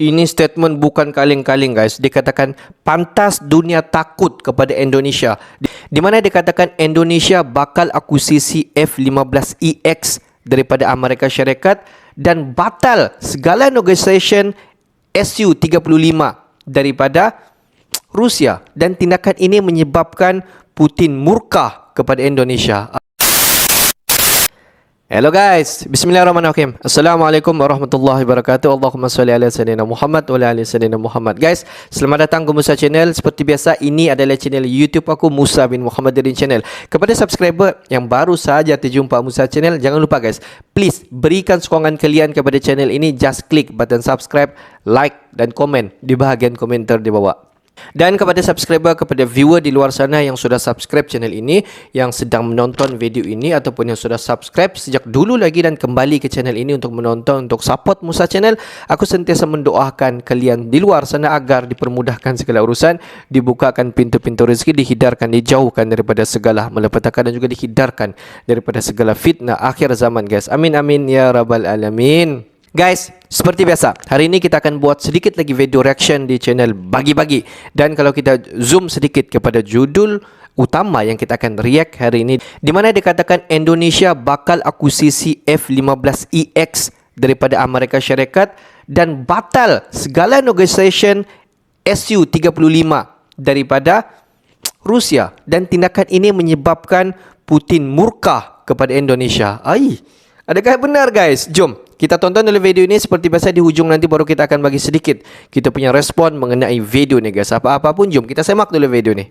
Ini statement bukan kaleng-kaleng guys. Dikatakan pantas dunia takut kepada Indonesia. Di mana dikatakan Indonesia bakal akuisisi F-15EX daripada Amerika Syarikat dan batal segala negotiation Su-35 daripada Rusia. Dan tindakan ini menyebabkan Putin murka kepada Indonesia. Hello guys, bismillahirrahmanirrahim. Assalamualaikum warahmatullahi wabarakatuh. Allahumma salli ala sayyidina Muhammad wa ala ali sayyidina Muhammad. Guys, selamat datang ke Musa Channel. Seperti biasa, ini adalah channel YouTube aku, Musa bin Muhammadirin Channel. Kepada subscriber yang baru saja terjumpa Musa Channel, jangan lupa guys, please berikan sokongan kalian kepada channel ini. Just klik button subscribe, like dan komen di bahagian komentar di bawah. Dan kepada subscriber, kepada viewer di luar sana yang sudah subscribe channel ini, yang sedang menonton video ini ataupun yang sudah subscribe sejak dulu lagi dan kembali ke channel ini untuk menonton, untuk support Musa Channel, aku sentiasa mendoakan kalian di luar sana agar dipermudahkan segala urusan, dibukakan pintu-pintu rezeki, dihindarkan, dijauhkan daripada segala malapetaka dan juga dihindarkan daripada segala fitnah akhir zaman guys. Amin amin ya rabbal alamin. Guys, seperti biasa, hari ini kita akan buat sedikit lagi video reaction di channel Bagi-Bagi. Dan kalau kita zoom sedikit kepada judul utama yang kita akan react hari ini, di mana dikatakan Indonesia bakal akuisisi F-15EX daripada Amerika Syarikat dan batal segala negotiation Su-35 daripada Rusia. Dan tindakan ini menyebabkan Putin murka kepada Indonesia. Adakah benar guys? Jom kita tonton dulu video ini. Seperti biasa di hujung nanti baru kita akan bagi sedikit kita punya respon mengenai video ni guys. Apa-apa pun jom kita semak dulu video ni.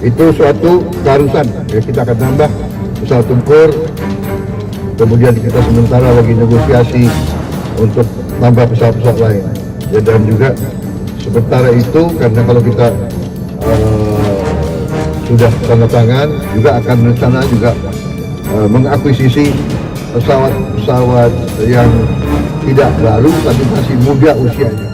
Itu suatu keharusan ya, kita akan tambah pesawat tempur. Kemudian kita sementara lagi negosiasi untuk tambah pesawat-pesawat lain ya, dan juga sementara itu karena kalau kita sudah tanda tangan juga akan rencana juga mengakuisisi pesawat-pesawat yang tidak baru tapi masih muda usianya.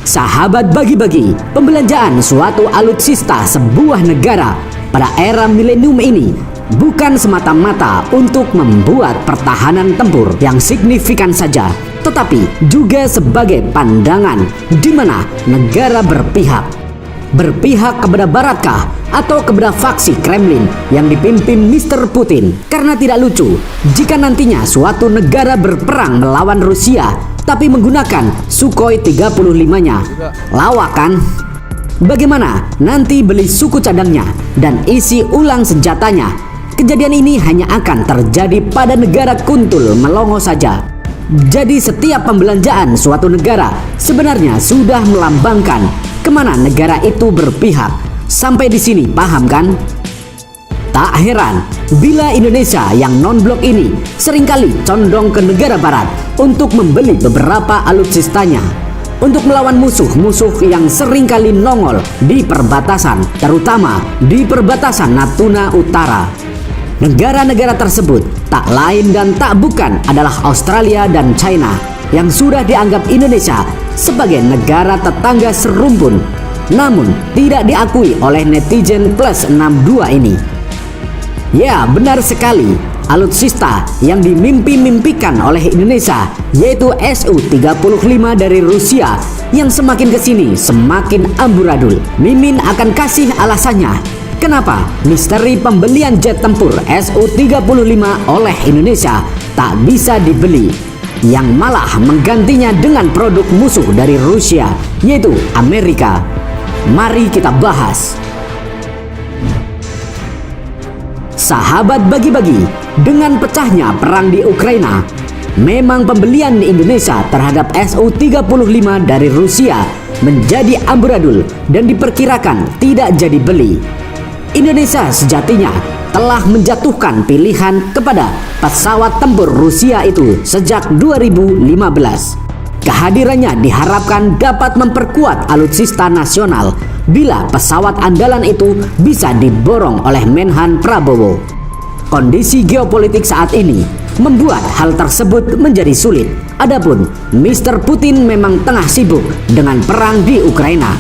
Sahabat Bagi-Bagi, pembelanjaan suatu alutsista sebuah negara pada era milenium ini bukan semata-mata untuk membuat pertahanan tempur yang signifikan saja, tetapi juga sebagai pandangan di mana negara berpihak kepada Baratkah atau kepada faksi Kremlin yang dipimpin Mr. Putin. Karena tidak lucu jika nantinya suatu negara berperang melawan Rusia tapi menggunakan Sukhoi 35-nya. Lawak kan? Bagaimana nanti beli suku cadangnya dan isi ulang senjatanya? Kejadian ini hanya akan terjadi pada negara kuntul melongo saja. Jadi setiap pembelanjaan suatu negara sebenarnya sudah melambangkan kemana negara itu berpihak. Sampai di sini paham kan? Tak heran bila Indonesia yang non-blok ini seringkali condong ke negara barat untuk membeli beberapa alutsistanya untuk melawan musuh-musuh yang seringkali nongol di perbatasan, terutama di perbatasan Natuna Utara. Negara-negara tersebut tak lain dan tak bukan adalah Australia dan China yang sudah dianggap Indonesia sebagai negara tetangga serumpun, namun tidak diakui oleh netizen plus 62 ini. Ya, benar sekali, alutsista yang dimimpi-mimpikan oleh Indonesia yaitu Su-35 dari Rusia yang semakin kesini semakin amburadul. Mimin akan kasih alasannya kenapa misteri pembelian jet tempur Su-35 oleh Indonesia tak bisa dibeli, yang malah menggantinya dengan produk musuh dari Rusia yaitu Amerika. Mari kita bahas. Sahabat Bagi-Bagi, dengan pecahnya perang di Ukraina, memang pembelian Indonesia terhadap Su-35 dari Rusia menjadi amburadul dan diperkirakan tidak jadi beli. Indonesia sejatinya telah menjatuhkan pilihan kepada pesawat tempur Rusia itu sejak 2015. Kehadirannya diharapkan dapat memperkuat alutsista nasional bila pesawat andalan itu bisa diborong oleh Menhan Prabowo. Kondisi geopolitik saat ini membuat hal tersebut menjadi sulit. Adapun Mr. Putin memang tengah sibuk dengan perang di Ukraina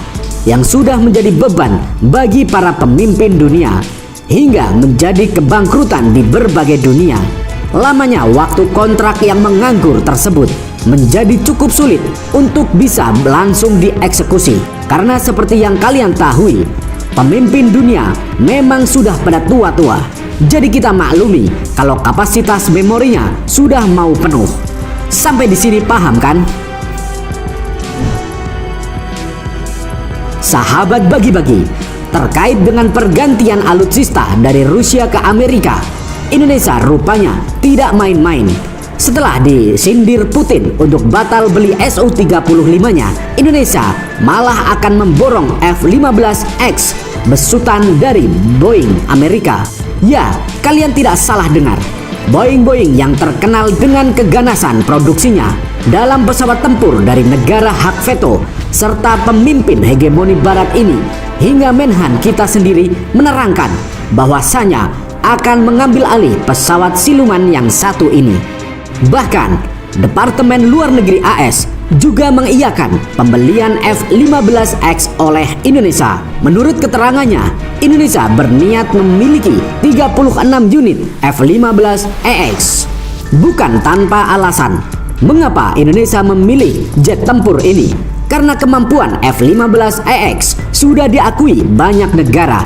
yang sudah menjadi beban bagi para pemimpin dunia hingga menjadi kebangkrutan di berbagai dunia. Lamanya waktu kontrak yang menganggur tersebut menjadi cukup sulit untuk bisa langsung dieksekusi. Karena seperti yang kalian tahu, pemimpin dunia memang sudah pada tua-tua. Jadi kita maklumi kalau kapasitas memorinya sudah mau penuh. Sampai di sini paham kan? Sahabat bagi-bagi, terkait dengan pergantian alutsista dari Rusia ke Amerika, Indonesia rupanya tidak main-main. Setelah disindir Putin untuk batal beli Su-35-nya, Indonesia malah akan memborong F-15X besutan dari Boeing Amerika. Ya, kalian tidak salah dengar. Boeing yang terkenal dengan keganasan produksinya dalam pesawat tempur dari negara hak veto serta pemimpin hegemoni barat ini, hingga Menhan kita sendiri menerangkan bahwasanya akan mengambil alih pesawat siluman yang satu ini. Bahkan Departemen Luar Negeri AS juga mengiyakan pembelian F-15X oleh Indonesia. Menurut keterangannya, Indonesia berniat memiliki 36 unit F-15EX. Bukan tanpa alasan. Mengapa Indonesia memilih jet tempur ini? Karena kemampuan F-15EX sudah diakui banyak negara.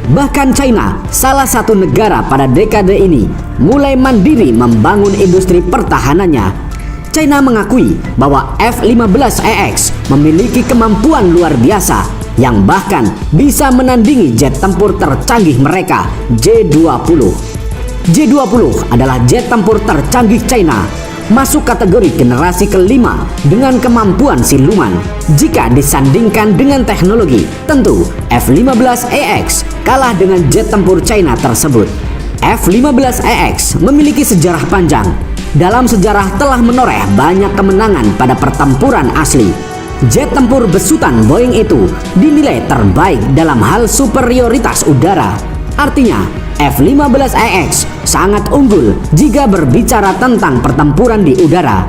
Bahkan China, salah satu negara pada dekade ini, mulai mandiri membangun industri pertahanannya. China mengakui bahwa F-15EX memiliki kemampuan luar biasa yang bahkan bisa menandingi jet tempur tercanggih mereka, J-20. J-20 adalah jet tempur tercanggih China, masuk kategori generasi kelima dengan kemampuan siluman. Jika disandingkan dengan teknologi, tentu F-15EX kalah dengan jet tempur China tersebut. F-15EX memiliki sejarah panjang. Dalam sejarah telah menoreh banyak kemenangan pada pertempuran asli. Jet tempur besutan Boeing itu dinilai terbaik dalam hal superioritas udara. Artinya, F-15EX sangat unggul jika berbicara tentang pertempuran di udara.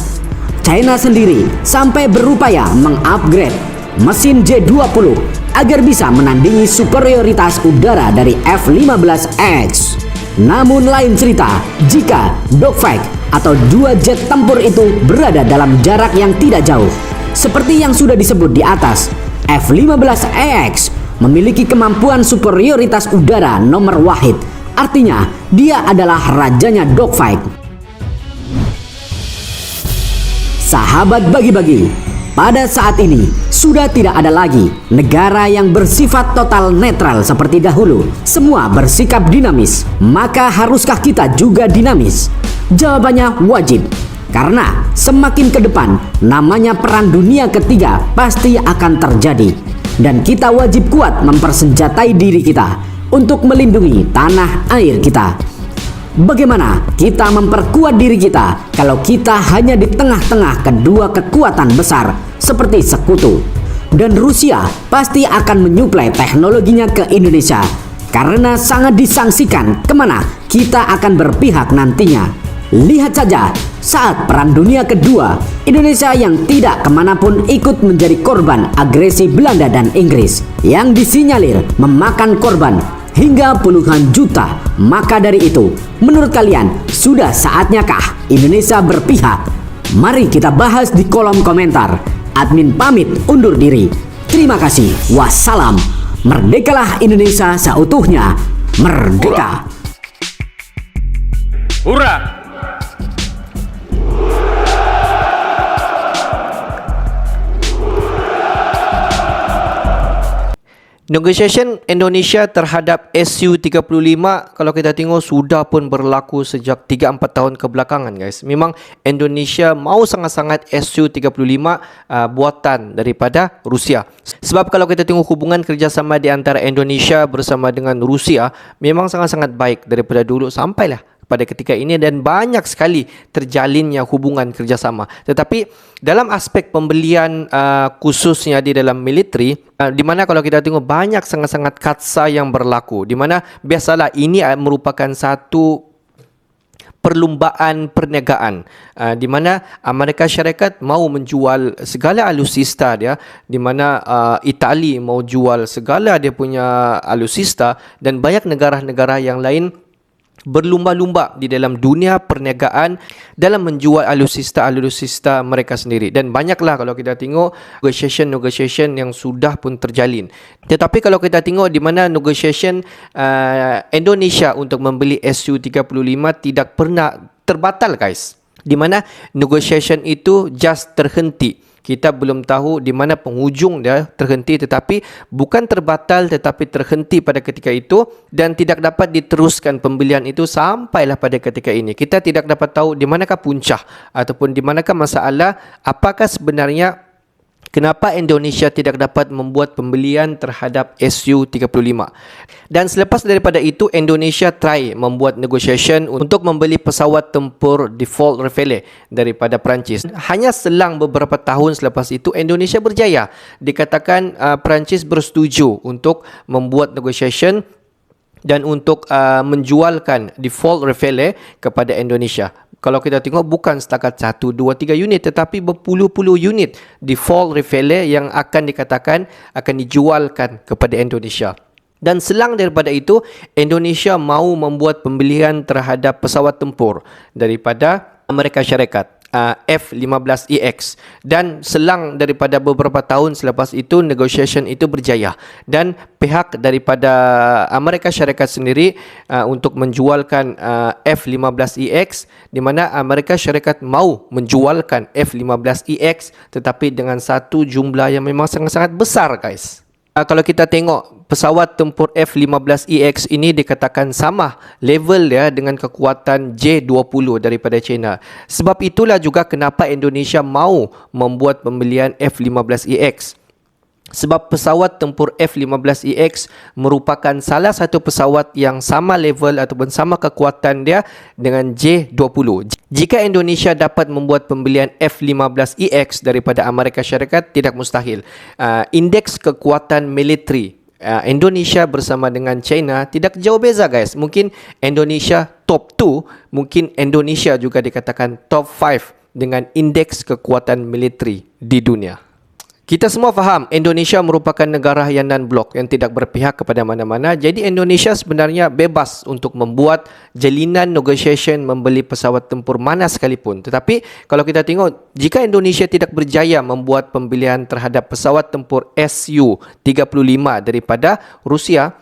China sendiri sampai berupaya mengupgrade mesin J-20 agar bisa menandingi superioritas udara dari F-15X. Namun lain cerita jika dogfight atau dua jet tempur itu berada dalam jarak yang tidak jauh. Seperti yang sudah disebut di atas, F-15EX memiliki kemampuan superioritas udara nomor wahid. Artinya, dia adalah rajanya dogfight. Sahabat bagi-bagi, pada saat ini sudah tidak ada lagi negara yang bersifat total netral seperti dahulu. Semua bersikap dinamis. Maka haruskah kita juga dinamis? Jawabannya wajib. Karena semakin ke depan, namanya perang dunia ketiga pasti akan terjadi. Dan kita wajib kuat mempersenjatai diri kita untuk melindungi tanah air kita. Bagaimana kita memperkuat diri kita kalau kita hanya di tengah-tengah kedua kekuatan besar seperti sekutu? Dan Rusia pasti akan menyuplai teknologinya ke Indonesia karena sangat disangsikan kemana kita akan berpihak nantinya. Lihat saja saat Perang Dunia Kedua, Indonesia yang tidak kemanapun ikut menjadi korban agresi Belanda dan Inggris yang disinyalir memakan korban hingga puluhan juta. Maka dari itu, menurut kalian sudah saatnya kah Indonesia berpihak? Mari kita bahas di kolom komentar. Admin pamit undur diri. Terima kasih. Wassalam. Merdekalah Indonesia seutuhnya. Merdeka. Hurra! Negotiation Indonesia terhadap Su-35 kalau kita tengok sudah pun berlaku sejak 3-4 tahun kebelakangan guys. Memang Indonesia mau sangat-sangat Su-35 buatan daripada Rusia. Sebab kalau kita tengok hubungan kerjasama di antara Indonesia bersama dengan Rusia memang sangat-sangat baik daripada dulu sampailah pada ketika ini dan banyak sekali terjalinnya hubungan kerjasama. Tetapi dalam aspek pembelian khususnya di dalam militeri, di mana kalau kita tengok banyak sangat-sangat katsa yang berlaku, di mana biasalah ini merupakan satu perlumbaan perniagaan di mana Amerika Syarikat mau menjual segala alutsista dia, di mana Itali mau jual segala dia punya alutsista, dan banyak negara-negara yang lain berlumba-lumba di dalam dunia perniagaan dalam menjual alutsista mereka sendiri. Dan banyaklah kalau kita tengok negotiation yang sudah pun terjalin. Tetapi kalau kita tengok di mana negotiation Indonesia untuk membeli Su-35 tidak pernah terbatal, guys. Di mana negotiation itu just terhenti. Kita belum tahu di mana penghujung dia terhenti, tetapi bukan terbatal tetapi terhenti pada ketika itu, dan tidak dapat diteruskan pembelian itu sampailah pada ketika ini. Kita tidak dapat tahu di manakah puncak ataupun di manakah masalah, apakah sebenarnya kenapa Indonesia tidak dapat membuat pembelian terhadap Su-35. Dan selepas daripada itu, Indonesia try membuat negotiation untuk membeli pesawat tempur Default Rafale daripada Perancis. Hanya selang beberapa tahun selepas itu, Indonesia berjaya. Dikatakan Perancis bersetuju untuk membuat negotiation dan untuk menjualkan Default Rafale kepada Indonesia. Kalau kita tengok bukan setakat 1, 2, 3 unit, tetapi berpuluh-puluh unit Default Rafale yang akan dikatakan akan dijualkan kepada Indonesia. Dan selang daripada itu, Indonesia mahu membuat pembelian terhadap pesawat tempur daripada Amerika Syarikat, F-15EX. Dan selang daripada beberapa tahun selepas itu, negotiation itu berjaya. Dan pihak daripada Amerika Syarikat sendiri untuk menjualkan F-15EX, di mana Amerika Syarikat mahu menjualkan F-15EX tetapi dengan satu jumlah yang memang sangat-sangat besar, guys. Kalau kita tengok pesawat tempur F-15EX ini dikatakan sama level dia dengan kekuatan J-20 daripada China. Sebab itulah juga kenapa Indonesia mahu membuat pembelian F-15EX. Sebab pesawat tempur F-15EX merupakan salah satu pesawat yang sama level ataupun sama kekuatan dia dengan J-20. Jika Indonesia dapat membuat pembelian F-15EX daripada Amerika Syarikat, tidak mustahil. Indeks kekuatan militeri Indonesia bersama dengan China tidak jauh beza, guys. Mungkin Indonesia top 2, mungkin Indonesia juga dikatakan top 5 dengan indeks kekuatan militeri di dunia. Kita semua faham Indonesia merupakan negara yang non-blok, yang tidak berpihak kepada mana-mana. Jadi Indonesia sebenarnya bebas untuk membuat jalinan negotiation membeli pesawat tempur mana sekalipun. Tetapi kalau kita tengok, jika Indonesia tidak berjaya membuat pembelian terhadap pesawat tempur Su-35 daripada Rusia,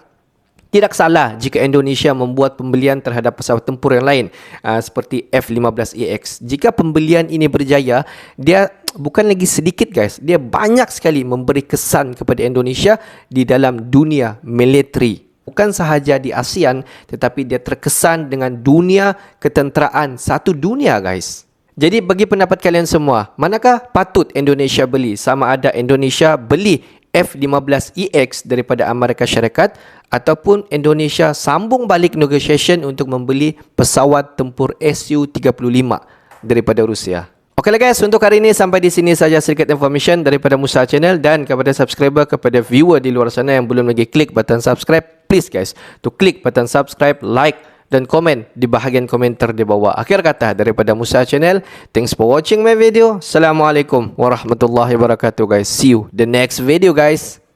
tidak salah jika Indonesia membuat pembelian terhadap pesawat tempur yang lain seperti F-15EX. Jika pembelian ini berjaya, dia bukan lagi sedikit, guys. Dia banyak sekali memberi kesan kepada Indonesia di dalam dunia militeri. Bukan sahaja di ASEAN, tetapi dia terkesan dengan dunia ketenteraan satu dunia, guys. Jadi bagi pendapat kalian semua, manakah patut Indonesia beli? Sama ada Indonesia beli F-15EX daripada Amerika Syarikat ataupun Indonesia sambung balik negotiation untuk membeli pesawat tempur Su-35 daripada Rusia. Okeylah guys, untuk hari ini sampai di sini saja sedikit information daripada Musa Channel, dan kepada subscriber, kepada viewer di luar sana yang belum lagi klik button subscribe, please guys to klik button subscribe, like dan komen di bahagian komentar di bawah. Akhir kata daripada Musa Channel, thanks for watching my video. Assalamualaikum warahmatullahi wabarakatuh guys. See you the next video guys.